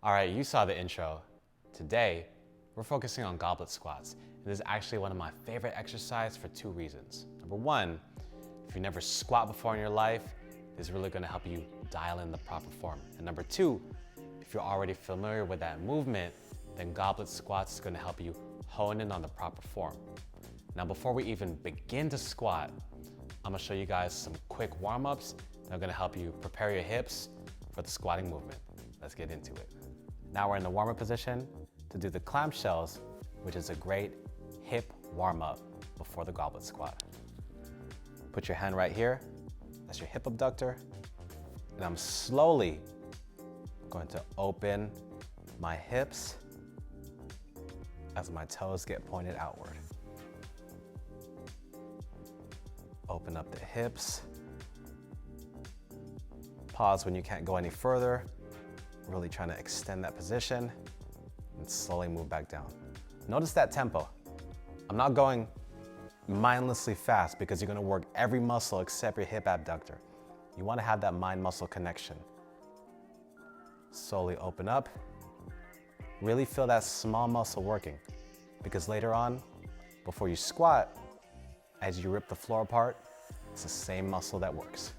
All right, you saw the intro. Today, we're focusing on goblet squats. And this is actually one of my favorite exercises for two reasons. Number one, if you never squat before in your life, this is really gonna help you dial in the proper form. And number two, if you're already familiar with that movement, then goblet squats is gonna help you hone in on the proper form. Now, before we even begin to squat, I'm gonna show you guys some quick warm-ups that are gonna help you prepare your hips for the squatting movement. Let's get into it. Now we're in the warm-up position to do the clamshells, which is a great hip warm-up before the goblet squat. Put your hand right here, that's your hip abductor, and I'm slowly going to open my hips as my toes get pointed outward. Open up the hips. Pause when you can't go any further. Really trying to extend that position and slowly move back down. Notice that tempo. I'm not going mindlessly fast because you're gonna work every muscle except your hip abductor. You wanna have that mind-muscle connection. Slowly open up. Really feel that small muscle working because later on, before you squat, as you rip the floor apart, it's the same muscle that works.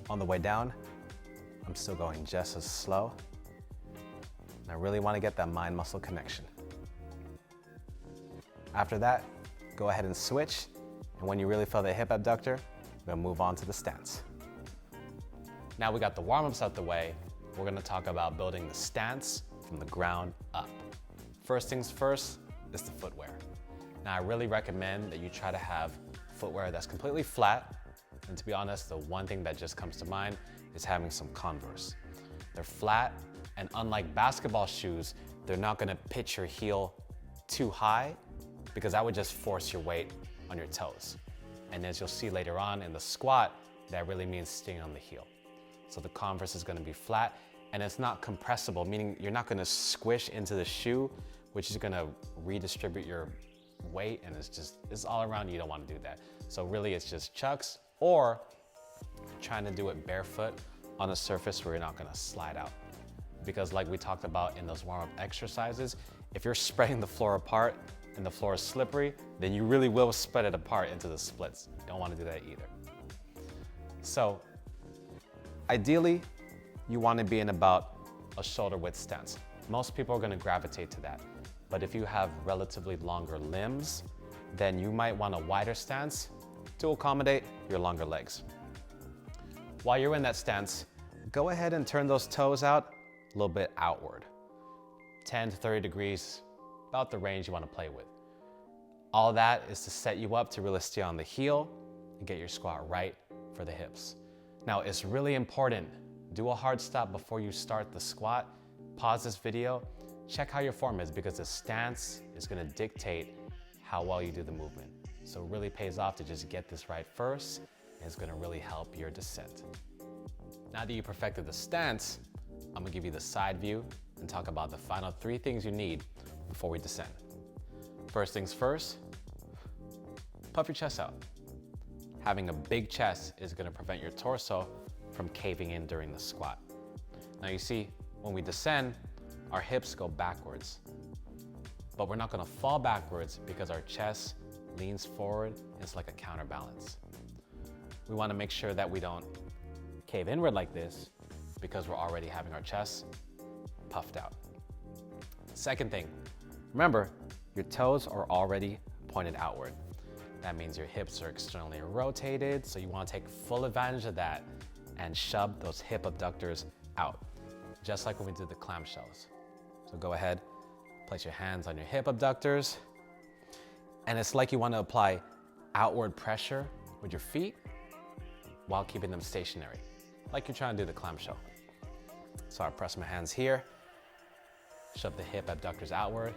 On the way down, I'm still going just as slow. And I really want to get that mind-muscle connection. After that, go ahead and switch. And when you really feel the hip abductor, we're gonna move on to the stance. Now we got the warm-ups out the way, we're gonna talk about building the stance from the ground up. First things first is the footwear. Now I really recommend that you try to have footwear that's completely flat. And to be honest, the one thing that just comes to mind is having some Converse. They're flat, and unlike basketball shoes, they're not gonna pitch your heel too high because that would just force your weight on your toes. And as you'll see later on in the squat, that really means staying on the heel. So the Converse is gonna be flat, and it's not compressible, meaning you're not gonna squish into the shoe, which is gonna redistribute your weight, and it's all around you don't wanna do that. So really it's just Chucks, or trying to do it barefoot on a surface where you're not gonna slide out. Because like we talked about in those warm-up exercises, if you're spreading the floor apart and the floor is slippery, then you really will spread it apart into the splits. You don't wanna do that either. So ideally, you wanna be in about a shoulder width stance. Most people are gonna gravitate to that. But if you have relatively longer limbs, then you might want a wider stance to accommodate your longer legs. While you're in that stance, go ahead and turn those toes out a little bit outward. 10 to 30 degrees, about the range you want to play with. All that is to set you up to really stay on the heel and get your squat right for the hips. Now, it's really important, do a hard stop before you start the squat. Pause this video, check how your form is because the stance is going to dictate how well you do the movement. So it really pays off to just get this right first, and it's gonna really help your descent. Now that you perfected the stance, I'm gonna give you the side view and talk about the final 3 things you need before we descend. First things first, puff your chest out. Having a big chest is gonna prevent your torso from caving in during the squat. Now you see, when we descend, our hips go backwards, but we're not gonna fall backwards because our chest leans forward, and it's like a counterbalance. We wanna make sure that we don't cave inward like this because we're already having our chest puffed out. Second thing, remember, your toes are already pointed outward. That means your hips are externally rotated, so you wanna take full advantage of that and shove those hip abductors out, just like when we did the clamshells. So go ahead, place your hands on your hip abductors, and it's like you want to apply outward pressure with your feet while keeping them stationary, like you're trying to do the clamshell. So I press my hands here, shove the hip abductors outward,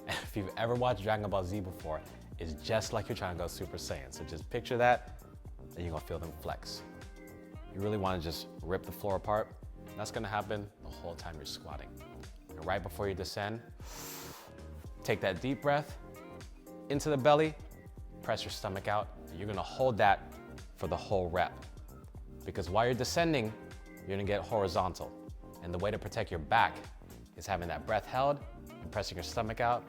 and if you've ever watched Dragon Ball Z before, it's just like you're trying to go Super Saiyan. So just picture that, and you're gonna feel them flex. You really want to just rip the floor apart. That's gonna happen the whole time you're squatting. And right before you descend, take that deep breath into the belly, press your stomach out. You're gonna hold that for the whole rep. because while you're descending, you're gonna get horizontal. And the way to protect your back is having that breath held and pressing your stomach out.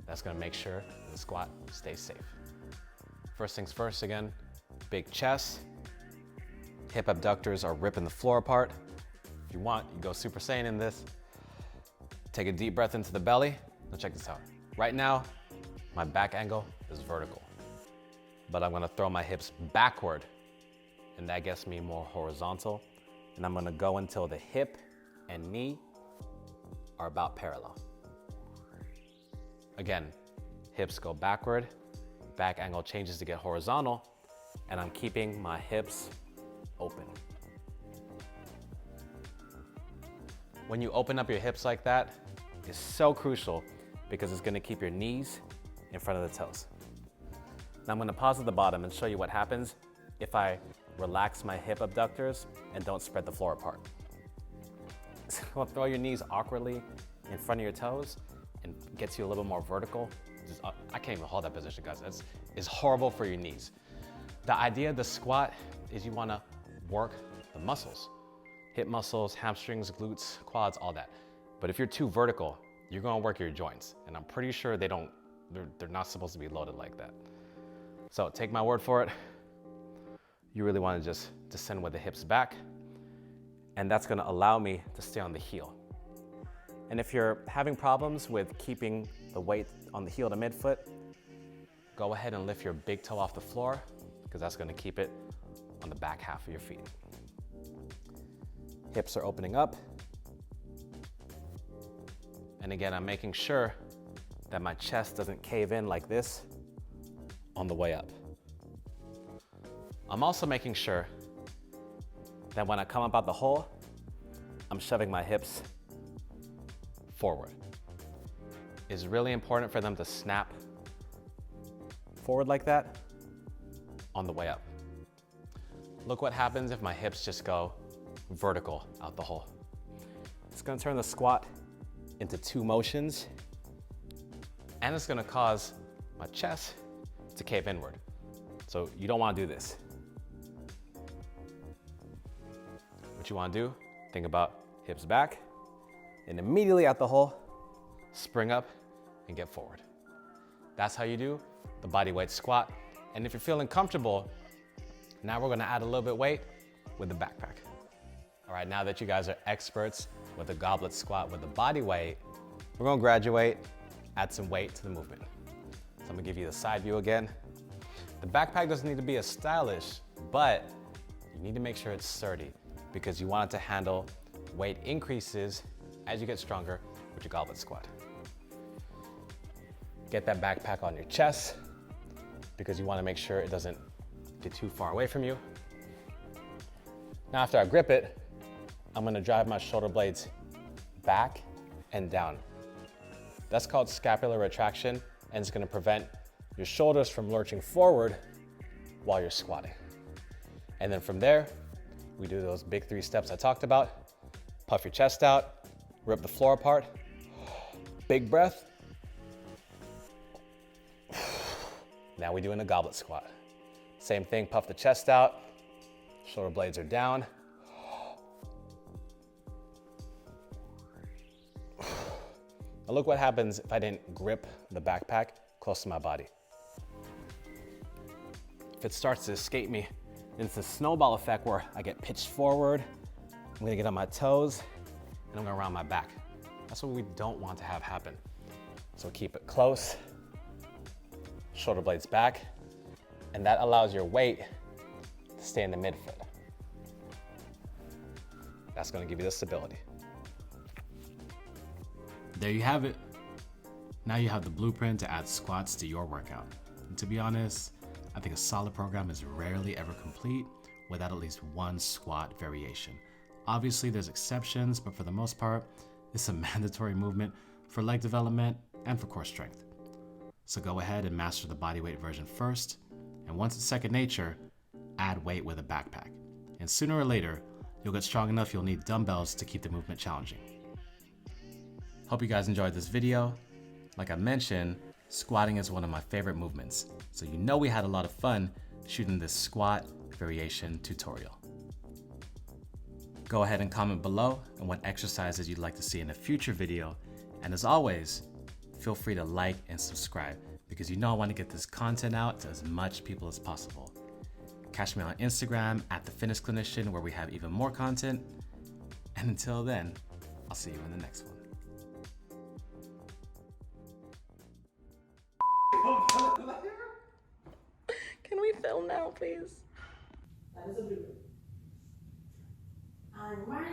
That's gonna make sure the squat stays safe. First things first, again, big chest. Hip abductors are ripping the floor apart. If you want, you go Super Saiyan in this. Take a deep breath into the belly. Now check this out. Right now, my back angle is vertical, but I'm gonna throw my hips backward, and that gets me more horizontal. And I'm gonna go until the hip and knee are about parallel. Again, hips go backward, back angle changes to get horizontal, and I'm keeping my hips open. When you open up your hips like that, it's so crucial because it's gonna keep your knees in front of the toes. Now I'm gonna pause at the bottom and show you what happens if I relax my hip abductors and don't spread the floor apart. So throw your knees awkwardly in front of your toes and gets you a little more vertical. I can't even hold that position, guys. It's horrible for your knees. The idea of the squat is you wanna work the muscles. Hip muscles, hamstrings, glutes, quads, all that. But if you're too vertical, you're gonna work your joints. And I'm pretty sure they're not supposed to be loaded like that. So take my word for it. You really wanna just descend with the hips back. And that's gonna allow me to stay on the heel. And if you're having problems with keeping the weight on the heel to midfoot, go ahead and lift your big toe off the floor, because that's gonna keep it on the back half of your feet. Hips are opening up. And again, I'm making sure that my chest doesn't cave in like this on the way up. I'm also making sure that when I come up out the hole, I'm shoving my hips forward. It's really important for them to snap forward like that on the way up. Look what happens if my hips just go vertical out the hole. It's gonna turn the squat into two motions, and it's gonna cause my chest to cave inward. So you don't wanna do this. What you wanna do, think about hips back, and immediately at the hole, spring up and get forward. That's how you do the body weight squat. And if you're feeling comfortable, now we're gonna add a little bit weight with the backpack. All right, now that you guys are experts with the goblet squat with the body weight, we're gonna graduate, add some weight to the movement. So I'm gonna give you the side view again. The backpack doesn't need to be as stylish, but you need to make sure it's sturdy because you want it to handle weight increases as you get stronger with your goblet squat. Get that backpack on your chest because you wanna make sure it doesn't get too far away from you. Now after I grip it, I'm gonna drive my shoulder blades back and down. That's called scapular retraction, and it's gonna prevent your shoulders from lurching forward while you're squatting. And then from there, we do those big 3 steps I talked about. Puff your chest out, rip the floor apart, big breath. Now we're doing a goblet squat. Same thing, puff the chest out, shoulder blades are down. Now look what happens if I didn't grip the backpack close to my body. If it starts to escape me, it's a snowball effect where I get pitched forward, I'm gonna get on my toes, and I'm gonna round my back. That's what we don't want to have happen. So keep it close, shoulder blades back, and that allows your weight to stay in the midfoot. That's gonna give you the stability. There you have it. Now you have the blueprint to add squats to your workout. And to be honest, I think a solid program is rarely ever complete without at least one squat variation. Obviously there's exceptions, but for the most part, it's a mandatory movement for leg development and for core strength. So go ahead and master the bodyweight version first, and once it's second nature, add weight with a backpack. And sooner or later, you'll get strong enough you'll need dumbbells to keep the movement challenging. Hope you guys enjoyed this video. Like I mentioned, squatting is one of my favorite movements, so you know we had a lot of fun shooting this squat variation tutorial. Go ahead and comment below on what exercises you'd like to see in a future video. And as always, feel free to like and subscribe because you know I want to get this content out to as much people as possible. Catch me on Instagram at The Fitness Clinician where we have even more content. And until then, I'll see you in the next one. Can we film now, please? That is a blooper. And mark.